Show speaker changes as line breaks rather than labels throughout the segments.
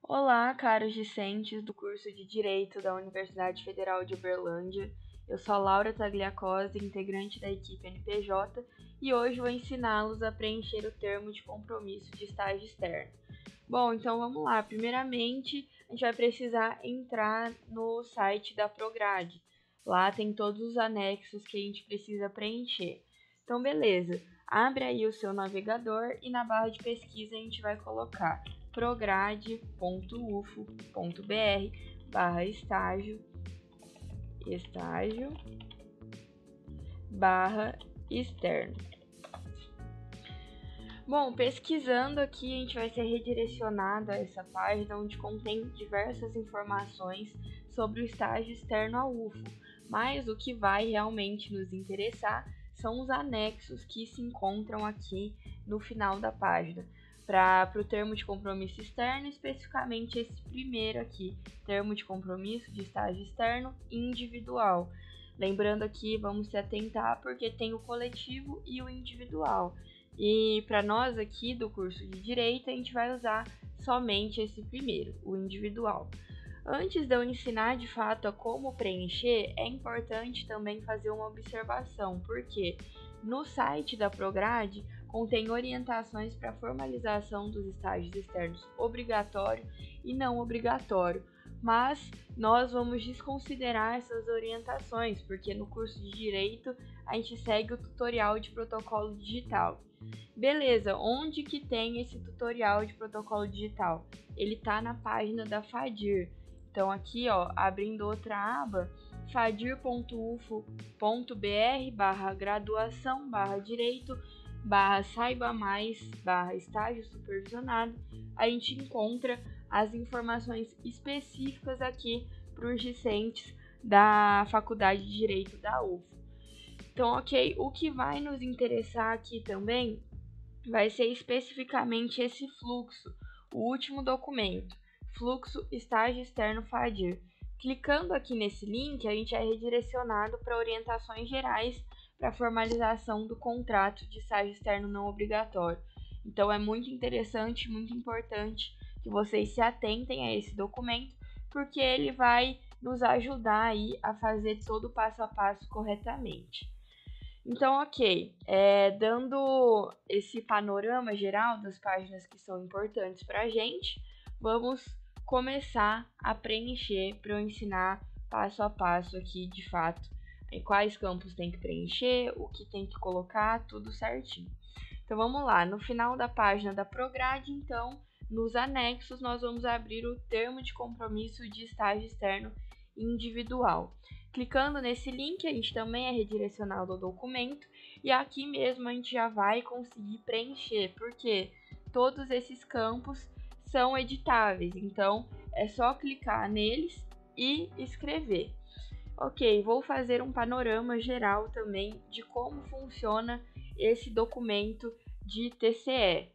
Olá, caros discentes do curso de Direito da Universidade Federal de Uberlândia. Eu sou a Laura Tagliacozzi, integrante da equipe NPJ, e hoje vou ensiná-los a preencher o termo de compromisso de estágio externo. Bom, então vamos lá. Primeiramente, a gente vai precisar entrar no site da Prograde. Lá tem todos os anexos que a gente precisa preencher. Então, beleza. Abre aí o seu navegador e na barra de pesquisa a gente vai colocar prograde.ufo.br/estágio externo. Bom, pesquisando aqui, a gente vai ser redirecionado a essa página onde contém diversas informações sobre o estágio externo ao UFO, mas o que vai realmente nos interessar são os anexos que se encontram aqui no final da página. Para o termo de compromisso externo, especificamente esse primeiro aqui, termo de compromisso de estágio externo individual. Lembrando aqui, vamos se atentar porque tem o coletivo e o individual. E para nós aqui do curso de Direito, a gente vai usar somente esse primeiro, o individual. Antes de eu ensinar de fato a como preencher, é importante também fazer uma observação, porque no site da Prograde contém orientações para a formalização dos estágios externos obrigatório e não obrigatório, mas nós vamos desconsiderar essas orientações, porque no curso de Direito a gente segue o tutorial de protocolo digital. Beleza, onde que tem esse tutorial de protocolo digital? Ele está na página da FADIR. Então aqui, ó, abrindo outra aba, fadir.ufo.br/graduação/direito/saiba mais/estágio supervisionado, a gente encontra as informações específicas aqui para os discentes da Faculdade de Direito da UFO. Então, ok, o que vai nos interessar aqui também vai ser especificamente esse fluxo, o último documento, fluxo estágio externo FADIR. Clicando aqui nesse link, a gente é redirecionado para orientações gerais para a formalização do contrato de estágio externo não obrigatório. Então, é muito interessante, muito importante que vocês se atentem a esse documento, porque ele vai nos ajudar aí a fazer todo o passo a passo corretamente. Então, ok, dando esse panorama geral das páginas que são importantes para a gente, vamos começar a preencher para eu ensinar passo a passo aqui, de fato, quais campos tem que preencher, o que tem que colocar, tudo certinho. Então, vamos lá, no final da página da Prograde, então, nos anexos, nós vamos abrir o termo de compromisso de estágio externo individual. Clicando nesse link, a gente também é redirecionado ao documento e aqui mesmo a gente já vai conseguir preencher, porque todos esses campos são editáveis, então é só clicar neles e escrever. Ok, vou fazer um panorama geral também de como funciona esse documento de TCE.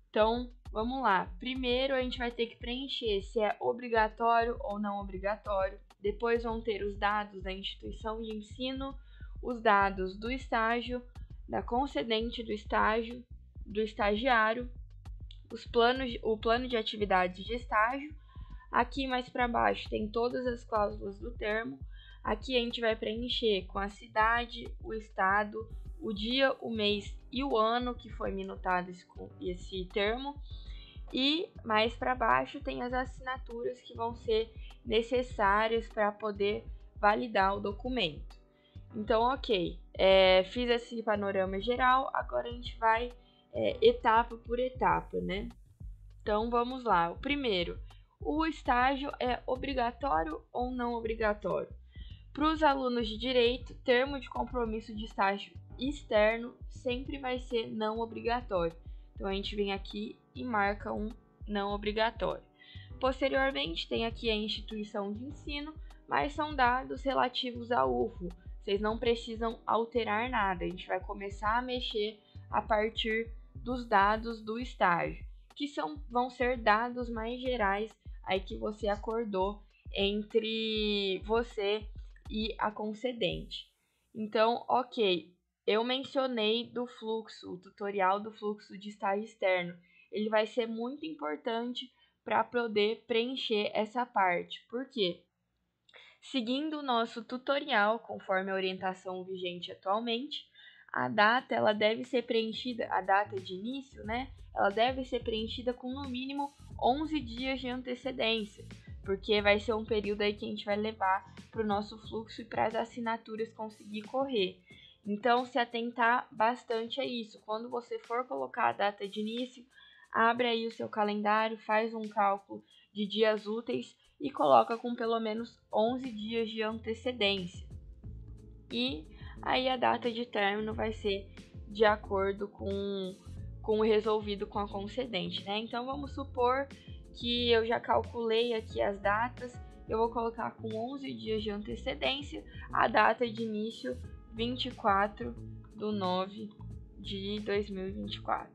Então, vamos lá. Primeiro, a gente vai ter que preencher se é obrigatório ou não obrigatório. Depois vão ter os dados da instituição de ensino, os dados do estágio, da concedente do estágio, do estagiário, o plano de atividades de estágio. Aqui mais para baixo tem todas as cláusulas do termo. Aqui a gente vai preencher com a cidade, o estado, o dia, o mês e o ano que foi minutado esse termo. E mais para baixo tem as assinaturas que vão ser necessárias para poder validar o documento. Então, ok, fiz esse panorama geral, agora a gente vai etapa por etapa, né? Então, vamos lá. O primeiro, o estágio é obrigatório ou não obrigatório? Para os alunos de direito, termo de compromisso de estágio externo sempre vai ser não obrigatório. Então, a gente vem aqui e marca um não obrigatório. Posteriormente, tem aqui a instituição de ensino, mas são dados relativos ao UFO. Vocês não precisam alterar nada. A gente vai começar a mexer a partir dos dados do estágio, que vão ser dados mais gerais aí que você acordou entre você e a concedente. Então, ok, eu mencionei do fluxo, o tutorial do fluxo de estágio externo. Ele vai ser muito importante para poder preencher essa parte. Por quê? Seguindo o nosso tutorial, conforme a orientação vigente atualmente, a data ela deve ser preenchida, a data de início, né? Ela deve ser preenchida com no mínimo 11 dias de antecedência, porque vai ser um período aí que a gente vai levar para o nosso fluxo e para as assinaturas conseguir correr. Então, se atentar bastante a isso. Quando você for colocar a data de início, abre aí o seu calendário, faz um cálculo de dias úteis e coloca com pelo menos 11 dias de antecedência. E aí a data de término vai ser de acordo com o resolvido com a concedente, né? Então vamos supor que eu já calculei aqui as datas, eu vou colocar com 11 dias de antecedência, a data de início 24/9/2024.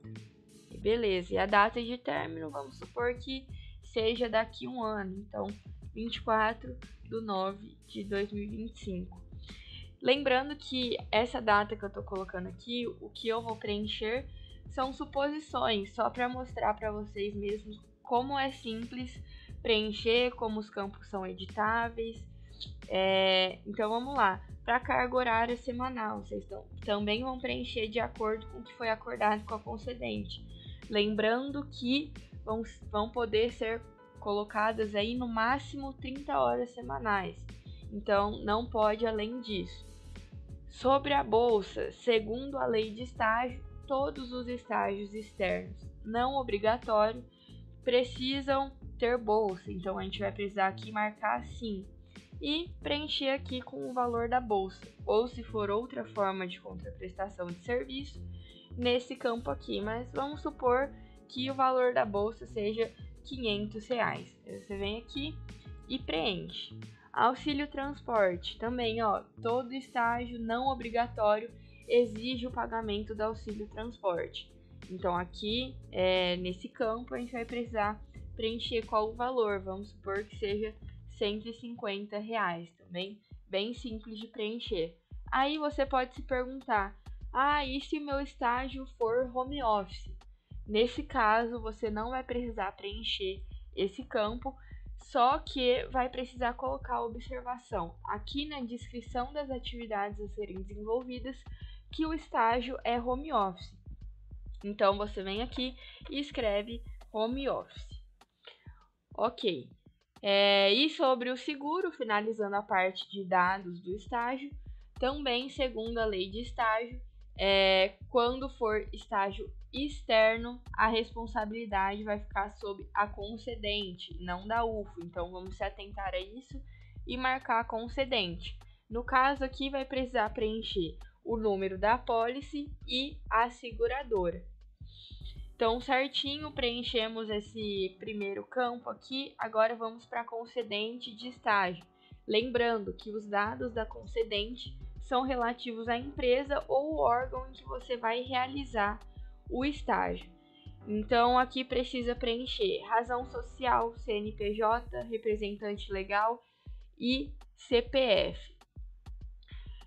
E beleza, e a data de término, vamos supor que seja daqui um ano, então 24/9/2025. Lembrando que essa data que eu estou colocando aqui, o que eu vou preencher são suposições, só para mostrar para vocês mesmos como é simples preencher, como os campos são editáveis. Então vamos lá, para a carga horária semanal, vocês também vão preencher de acordo com o que foi acordado com a concedente. Lembrando que vão poder ser colocadas aí no máximo 30 horas semanais, então não pode além disso. Sobre a bolsa, segundo a lei de estágio, todos os estágios externos não obrigatórios precisam ter bolsa, então a gente vai precisar aqui marcar sim e preencher aqui com o valor da bolsa, ou se for outra forma de contraprestação de serviço, nesse campo aqui, mas vamos supor que o valor da bolsa seja R$500. Você vem aqui e preenche. Auxílio transporte, também, ó, todo estágio não obrigatório exige o pagamento do auxílio transporte. Então aqui, nesse campo, a gente vai precisar preencher qual o valor, vamos supor que seja R$150, também bem simples de preencher. Aí você pode se perguntar, e se o meu estágio for home office? Nesse caso, você não vai precisar preencher esse campo, só que vai precisar colocar a observação aqui na descrição das atividades a serem desenvolvidas que o estágio é home office. Então, você vem aqui e escreve home office. Ok. E sobre o seguro, finalizando a parte de dados do estágio, também, segundo a lei de estágio, quando for estágio externo, a responsabilidade vai ficar sob a concedente, não da UFO. Então, vamos se atentar a isso e marcar a concedente. No caso aqui, vai precisar preencher o número da apólice e a seguradora. Então, certinho, preenchemos esse primeiro campo aqui. Agora vamos para a concedente de estágio. Lembrando que os dados da concedente são relativos à empresa ou órgão em que você vai realizar o estágio. Então, aqui precisa preencher razão social, CNPJ, representante legal e CPF.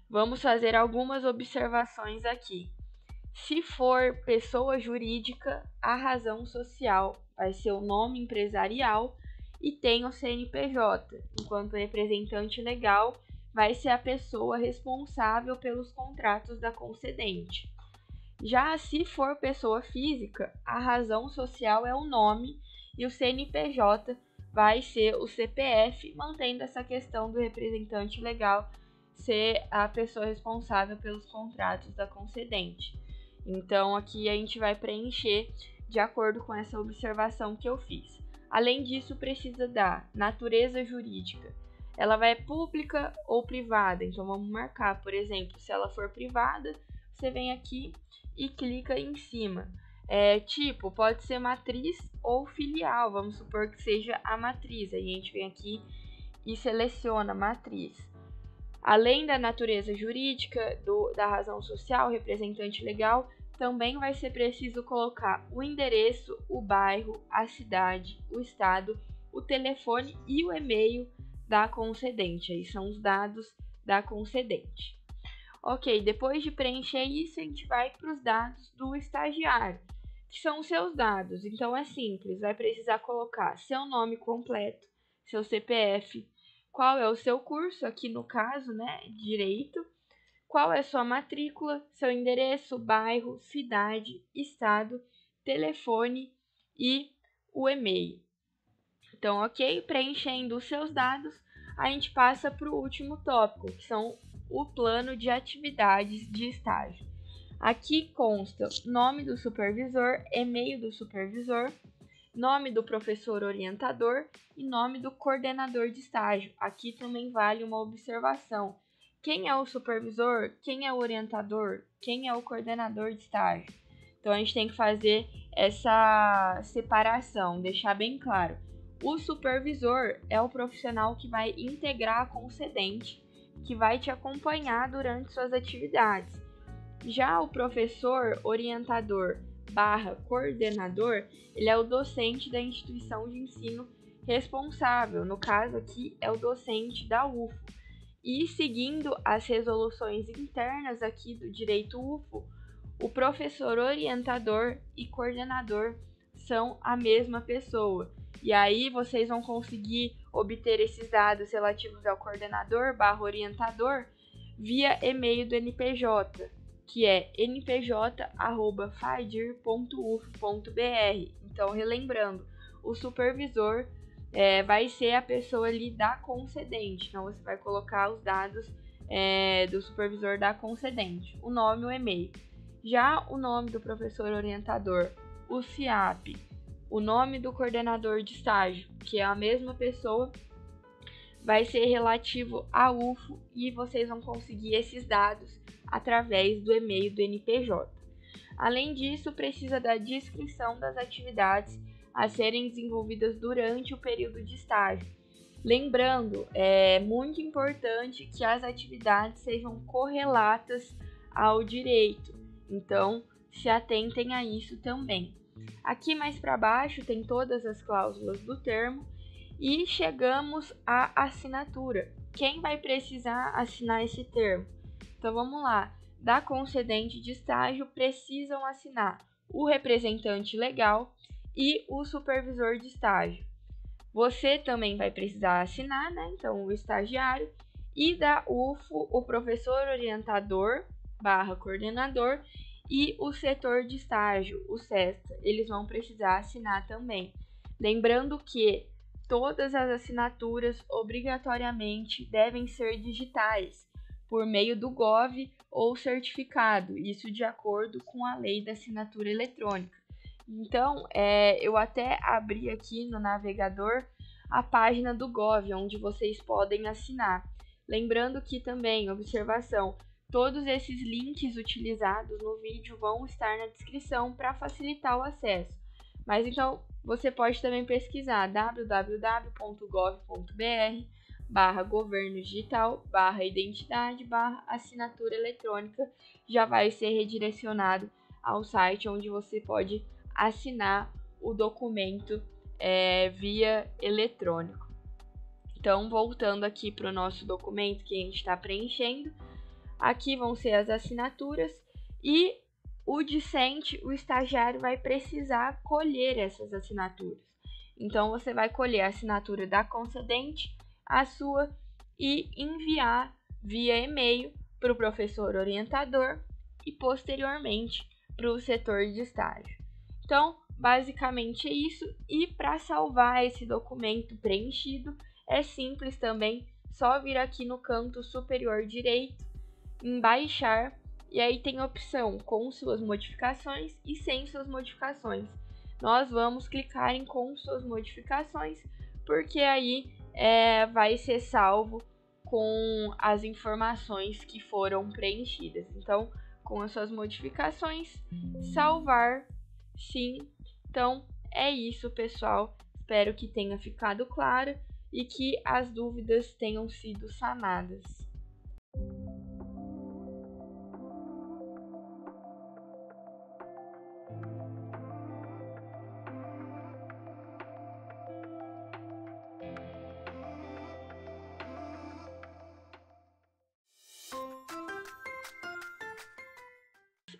Vamos fazer algumas observações aqui. Se for pessoa jurídica, a razão social vai ser o nome empresarial e tem o CNPJ, enquanto representante legal vai ser a pessoa responsável pelos contratos da concedente. Já se for pessoa física, a razão social é o nome e o CNPJ vai ser o CPF, mantendo essa questão do representante legal ser a pessoa responsável pelos contratos da concedente. Então, aqui a gente vai preencher de acordo com essa observação que eu fiz. Além disso, precisa da natureza jurídica. Ela vai pública ou privada, então vamos marcar, por exemplo, se ela for privada, você vem aqui e clica em cima. Tipo, pode ser matriz ou filial, vamos supor que seja a matriz, aí a gente vem aqui e seleciona matriz. Além da natureza jurídica, da razão social, representante legal, também vai ser preciso colocar o endereço, o bairro, a cidade, o estado, o telefone e o e-mail da concedente. Aí são os dados da concedente. Ok, depois de preencher isso, a gente vai para os dados do estagiário. que são os seus dados. Então é simples, vai precisar colocar seu nome completo, seu CPF, qual é o seu curso, aqui no caso, né, direito, qual é sua matrícula, seu endereço, bairro, cidade, estado, telefone e o e-mail. Então, ok, preenchendo os seus dados, a gente passa para o último tópico, que são o plano de atividades de estágio. Aqui consta nome do supervisor, e-mail do supervisor, nome do professor orientador e nome do coordenador de estágio. Aqui também vale uma observação. Quem é o supervisor? Quem é o orientador? Quem é o coordenador de estágio? Então a gente tem que fazer essa separação, deixar bem claro. O supervisor é o profissional que vai integrar a concedente, que vai te acompanhar durante suas atividades. Já o professor orientador / coordenador, ele é o docente da instituição de ensino responsável, no caso aqui é o docente da UFO. E seguindo as resoluções internas aqui do direito UFO, o professor orientador e coordenador são a mesma pessoa. E aí vocês vão conseguir obter esses dados relativos ao coordenador / orientador via e-mail do NPJ, que é npj@fadir.uf.br. Então, relembrando, o supervisor vai ser a pessoa ali da concedente. Então, você vai colocar os dados do supervisor da concedente, o nome e o e-mail. Já o nome do professor orientador, o CIAP, o nome do coordenador de estágio, que é a mesma pessoa, vai ser relativo à UFO e vocês vão conseguir esses dados através do e-mail do NPJ. Além disso, precisa da descrição das atividades a serem desenvolvidas durante o período de estágio. Lembrando, é muito importante que as atividades sejam correlatas ao direito, então se atentem a isso também. Aqui mais para baixo tem todas as cláusulas do termo e chegamos à assinatura. Quem vai precisar assinar esse termo? Então vamos lá. Da concedente de estágio precisam assinar o representante legal e o supervisor de estágio. Você também vai precisar assinar, né? Então o estagiário, e da UFO o professor orientador / coordenador e o setor de estágio, o SESTA, eles vão precisar assinar também. Lembrando que todas as assinaturas obrigatoriamente devem ser digitais, por meio do GOV ou certificado, isso de acordo com a lei da assinatura eletrônica. Então, eu até abri aqui no navegador a página do GOV, onde vocês podem assinar. Lembrando que também, observação, todos esses links utilizados no vídeo vão estar na descrição para facilitar o acesso. Mas então, você pode também pesquisar www.gov.br/governo digital /identidade /assinatura eletrônica, já vai ser redirecionado ao site onde você pode assinar o documento via eletrônico. Então, voltando aqui para o nosso documento que a gente está preenchendo, aqui vão ser as assinaturas e o discente, o estagiário, vai precisar colher essas assinaturas. Então, você vai colher a assinatura da concedente, a sua, e enviar via e-mail para o professor orientador e, posteriormente, para o setor de estágio. Então, basicamente é isso. E para salvar esse documento preenchido, é simples também, só vir aqui no canto superior direito, em baixar, e aí tem a opção com suas modificações e sem suas modificações. Nós vamos clicar em com suas modificações, porque aí vai ser salvo com as informações que foram preenchidas. Então, com as suas modificações, salvar, sim. Então, é isso, pessoal. Espero que tenha ficado claro e que as dúvidas tenham sido sanadas.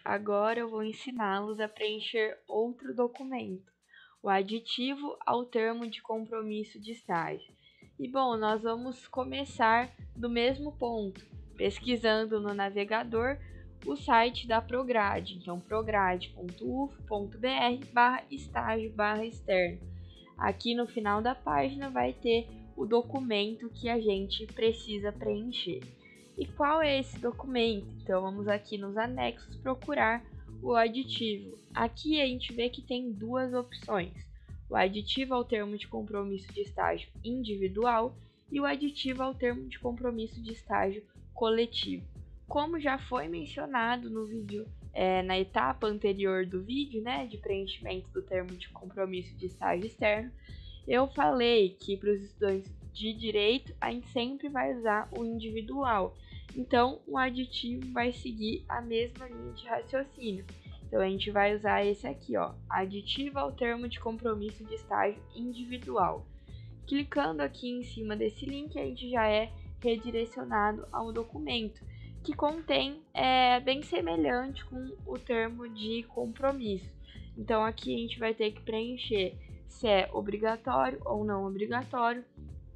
agora eu vou ensiná-los a preencher outro documento, o aditivo ao termo de compromisso de estágio. E bom, nós vamos começar do mesmo ponto, pesquisando no navegador o site da Prograde, então prograde.uf.br/estágio/externo. Aqui no final da página vai ter o documento que a gente precisa preencher. E qual é esse documento? Então vamos aqui nos anexos procurar o aditivo. Aqui a gente vê que tem duas opções: o aditivo ao termo de compromisso de estágio individual e o aditivo ao termo de compromisso de estágio coletivo. Como já foi mencionado no vídeo, na etapa anterior do vídeo, né, de preenchimento do termo de compromisso de estágio externo, eu falei que para os estudantes de direito a gente sempre vai usar o individual. Então, o aditivo vai seguir a mesma linha de raciocínio. Então, a gente vai usar esse aqui, ó, aditivo ao termo de compromisso de estágio individual. Clicando aqui em cima desse link, a gente já é redirecionado ao documento, que contém bem semelhante com o termo de compromisso. Então, aqui a gente vai ter que preencher se é obrigatório ou não obrigatório,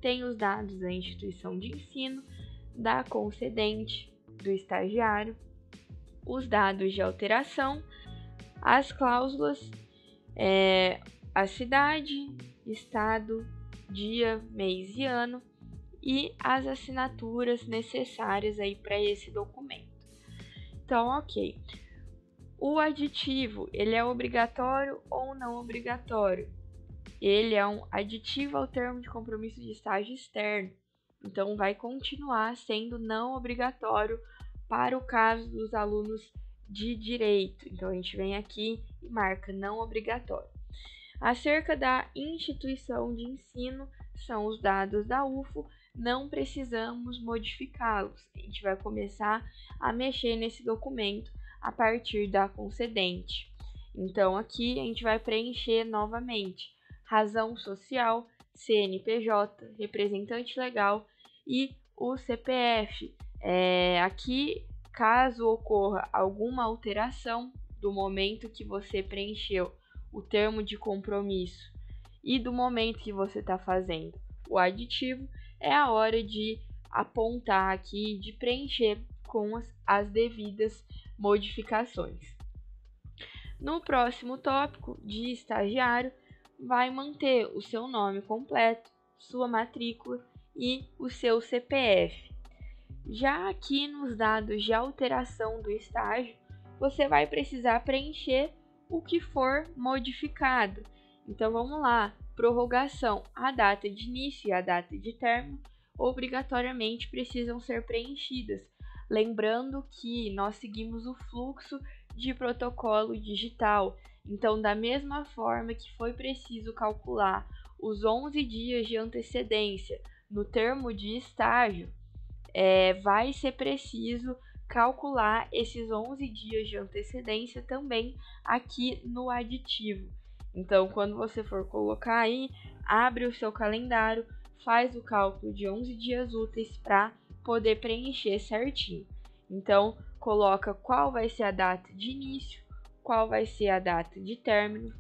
tem os dados da instituição de ensino, da concedente, do estagiário, os dados de alteração, as cláusulas, a cidade, estado, dia, mês e ano e as assinaturas necessárias aí para esse documento. Então, ok. O aditivo, ele é obrigatório ou não obrigatório? Ele é um aditivo ao termo de compromisso de estágio externo. Então, vai continuar sendo não obrigatório para o caso dos alunos de direito. Então, a gente vem aqui e marca não obrigatório. Acerca da instituição de ensino, são os dados da UFO, não precisamos modificá-los. A gente vai começar a mexer nesse documento a partir da concedente. Então, aqui a gente vai preencher novamente razão social, CNPJ, representante legal e o CPF. Aqui, caso ocorra alguma alteração do momento que você preencheu o termo de compromisso e do momento que você está fazendo o aditivo, é a hora de apontar aqui, de preencher com as devidas modificações. No próximo tópico de estagiário, vai manter o seu nome completo, sua matrícula e o seu CPF. Já aqui nos dados de alteração do estágio, você vai precisar preencher o que for modificado. Então vamos lá, prorrogação, a data de início e a data de término obrigatoriamente precisam ser preenchidas. Lembrando que nós seguimos o fluxo de protocolo digital. Então, da mesma forma que foi preciso calcular os 11 dias de antecedência no termo de estágio, vai ser preciso calcular esses 11 dias de antecedência também aqui no aditivo. Então, quando você for colocar aí, abre o seu calendário, faz o cálculo de 11 dias úteis para poder preencher certinho. Então, coloca qual vai ser a data de início, qual vai ser a data de término.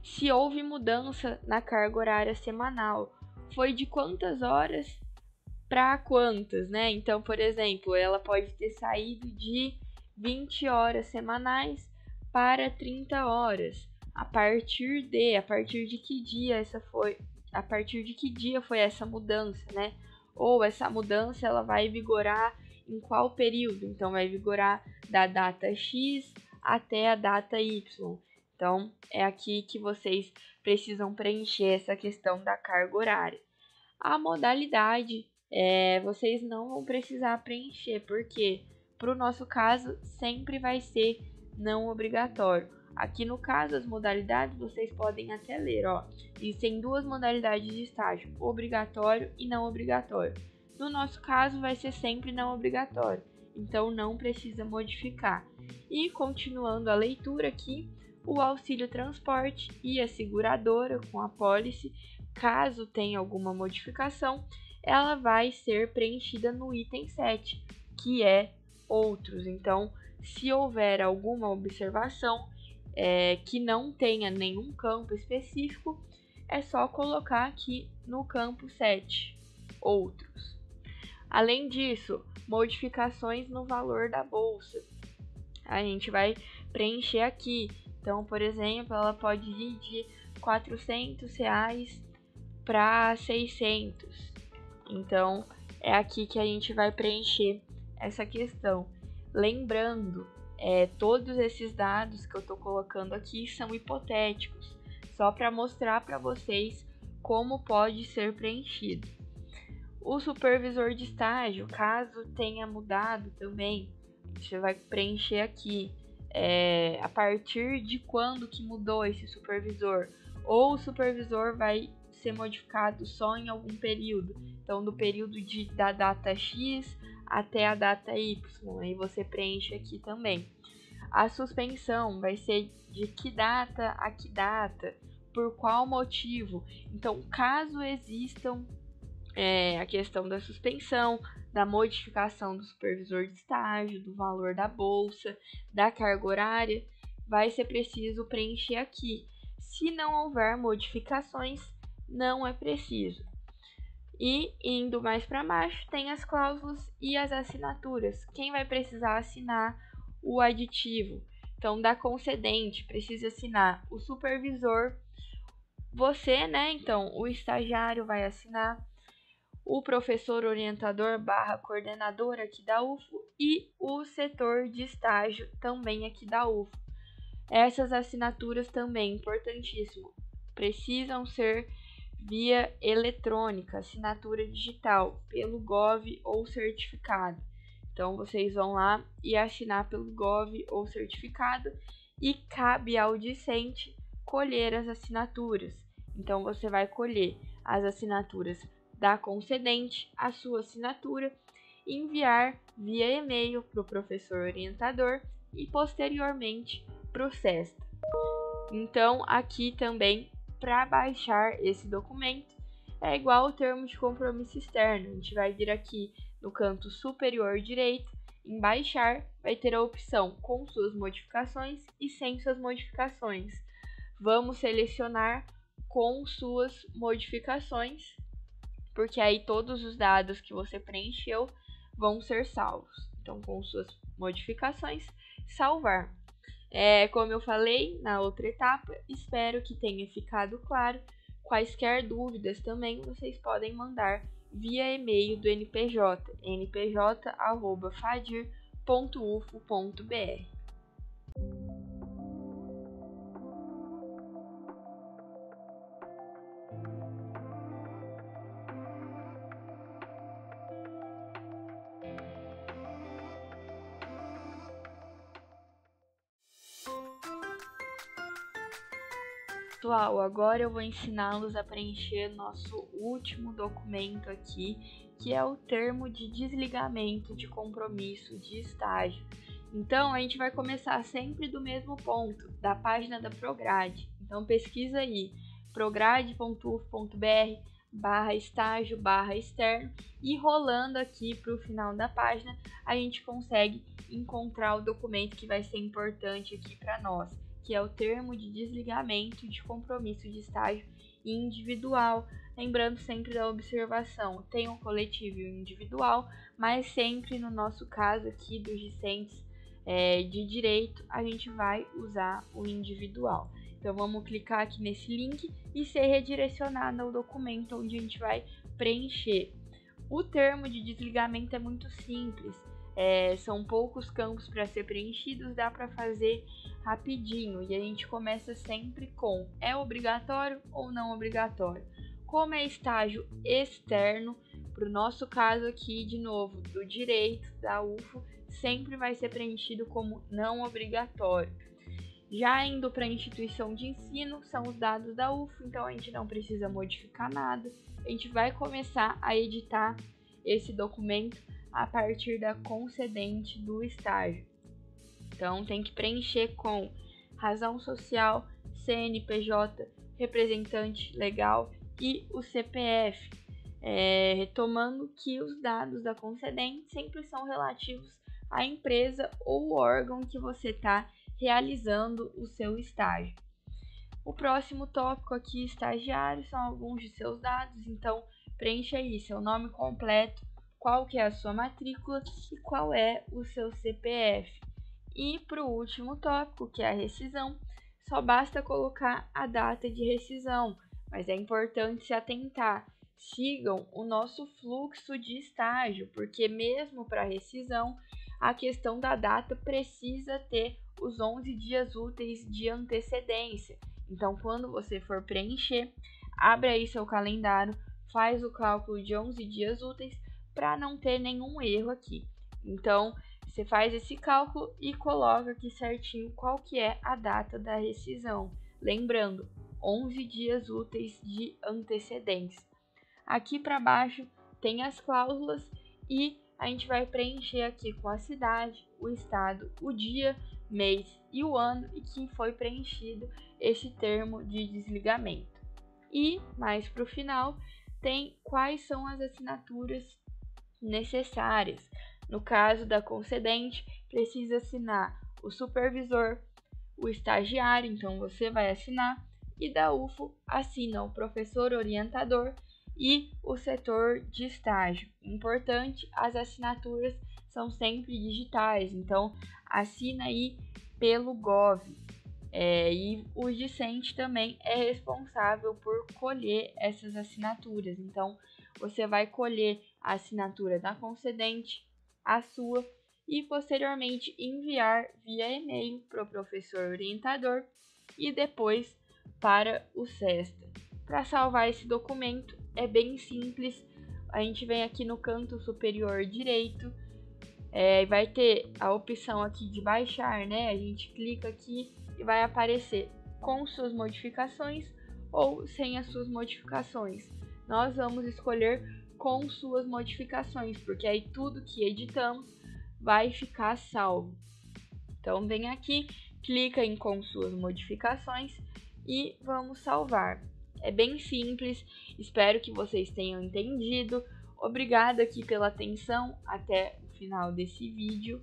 Se houve mudança na carga horária semanal, foi de quantas horas para quantas, né? Então, por exemplo, ela pode ter saído de 20 horas semanais para 30 horas. A partir de que dia foi essa mudança, né? Ou essa mudança ela vai vigorar em qual período? Então, vai vigorar da data X até a data Y. Então, é aqui que vocês precisam preencher essa questão da carga horária. A modalidade, vocês não vão precisar preencher, porque para o nosso caso sempre vai ser não obrigatório. Aqui no caso, as modalidades vocês podem até ler, ó. Existem duas modalidades de estágio, obrigatório e não obrigatório. No nosso caso, vai ser sempre não obrigatório, então não precisa modificar. E continuando a leitura aqui, o auxílio transporte e a seguradora com a apólice, caso tenha alguma modificação, ela vai ser preenchida no item 7, que é outros. Então, Se houver alguma observação que não tenha nenhum campo específico, é só colocar aqui no campo 7, outros. Além disso, modificações no valor da bolsa. A gente vai preencher aqui. Então, por exemplo, ela pode ir de R$400 para 600. Então, é aqui que a gente vai preencher essa questão. Lembrando, todos esses dados que eu estou colocando aqui são hipotéticos, só para mostrar para vocês como pode ser preenchido. O supervisor de estágio, caso tenha mudado também, você vai preencher aqui a partir de quando que mudou esse supervisor, ou o supervisor vai ser modificado só em algum período, então do período da data X até a data Y, aí você preenche aqui também. A suspensão vai ser de que data a que data, por qual motivo. Então, caso existam a questão da suspensão, da modificação do supervisor de estágio, do valor da bolsa, da carga horária, vai ser preciso preencher aqui. Se não houver modificações, não é preciso. E indo mais para baixo, tem as cláusulas e as assinaturas. Quem vai precisar assinar o aditivo? Então, da concedente, precisa assinar o supervisor, você, né? Então, o estagiário vai assinar, o professor orientador / coordenador aqui da UFO e o setor de estágio também aqui da UFO. Essas assinaturas também, importantíssimo, precisam ser via eletrônica, assinatura digital, pelo Gov ou certificado. Então, vocês vão lá e assinar pelo Gov ou certificado e cabe ao discente colher as assinaturas. Então, você vai colher as assinaturas da concedente, a sua assinatura, enviar via e-mail para o professor orientador e posteriormente para o SESTA. Então, aqui também, para baixar esse documento, é igual ao termo de compromisso externo. A gente vai vir aqui no canto superior direito, em baixar, vai ter a opção com suas modificações e sem suas modificações. Vamos selecionar com suas modificações, porque aí todos os dados que você preencheu vão ser salvos. Então, com suas modificações, salvar. Como eu falei na outra etapa, espero que tenha ficado claro. Quaisquer dúvidas também vocês podem mandar via e-mail do NPJ, npj@fadir.ufo.br. Pessoal, agora eu vou ensiná-los a preencher nosso último documento aqui, que é o termo de desligamento de compromisso de estágio. Então, a gente vai começar sempre do mesmo ponto, da página da Prograde. Então, pesquisa aí, prograde.uf.br/estágio/externo, e rolando aqui para o final da página, a gente consegue encontrar o documento que vai ser importante aqui para nós, que é o termo de desligamento de compromisso de estágio individual. Lembrando sempre da observação, tem o coletivo e o individual, mas sempre no nosso caso aqui dos discentes de direito, a gente vai usar o individual. Então vamos clicar aqui nesse link e ser redirecionado ao documento onde a gente vai preencher. O termo de desligamento é muito simples. São poucos campos para ser preenchidos, dá para fazer rapidinho, e a gente começa sempre com: é obrigatório ou não obrigatório? Como é estágio externo, para o nosso caso aqui, de novo, do direito da UFO, sempre vai ser preenchido como não obrigatório. Já indo para a instituição de ensino, são os dados da UFO, então a gente não precisa modificar nada. A gente vai começar a editar esse documento a partir da concedente do estágio. Então, tem que preencher com razão social, CNPJ, representante legal e o CPF. Retomando que os dados da concedente sempre são relativos a empresa ou o órgão que você está realizando o seu estágio. O próximo tópico aqui, estagiário, são alguns de seus dados, então preencha aí seu nome completo, qual que é a sua matrícula e qual é o seu CPF. E para o último tópico, que é a rescisão, só basta colocar a data de rescisão, mas é importante se atentar. Sigam o nosso fluxo de estágio, porque mesmo para rescisão, a questão da data precisa ter os 11 dias úteis de antecedência. Então, quando você for preencher, abre aí seu calendário, faz o cálculo de 11 dias úteis para não ter nenhum erro aqui. Então, você faz esse cálculo e coloca aqui certinho qual que é a data da rescisão. Lembrando, 11 dias úteis de antecedência. Aqui para baixo tem as cláusulas e a gente vai preencher aqui com a cidade, o estado, o dia, mês e o ano em que foi preenchido esse termo de desligamento. E, mais para o final, tem quais são as assinaturas necessárias. No caso da concedente, precisa assinar o supervisor, o estagiário, então você vai assinar, e da UFO assina o professor orientador e o setor de estágio. Importante, as assinaturas são sempre digitais, então assina aí pelo Gov. E o discente também é responsável por colher essas assinaturas. Então, você vai colher a assinatura da concedente, a sua, e posteriormente enviar via e-mail para o professor orientador e depois para o SESTA. Para salvar esse documento é bem simples, a gente vem aqui no canto superior direito, vai ter a opção aqui de baixar, né? A gente clica aqui e vai aparecer com suas modificações ou sem as suas modificações. Nós vamos escolher com suas modificações, porque aí tudo que editamos vai ficar salvo. Então vem aqui, clica em com suas modificações e vamos salvar. É bem simples, espero que vocês tenham entendido. Obrigada aqui pela atenção até o final desse vídeo.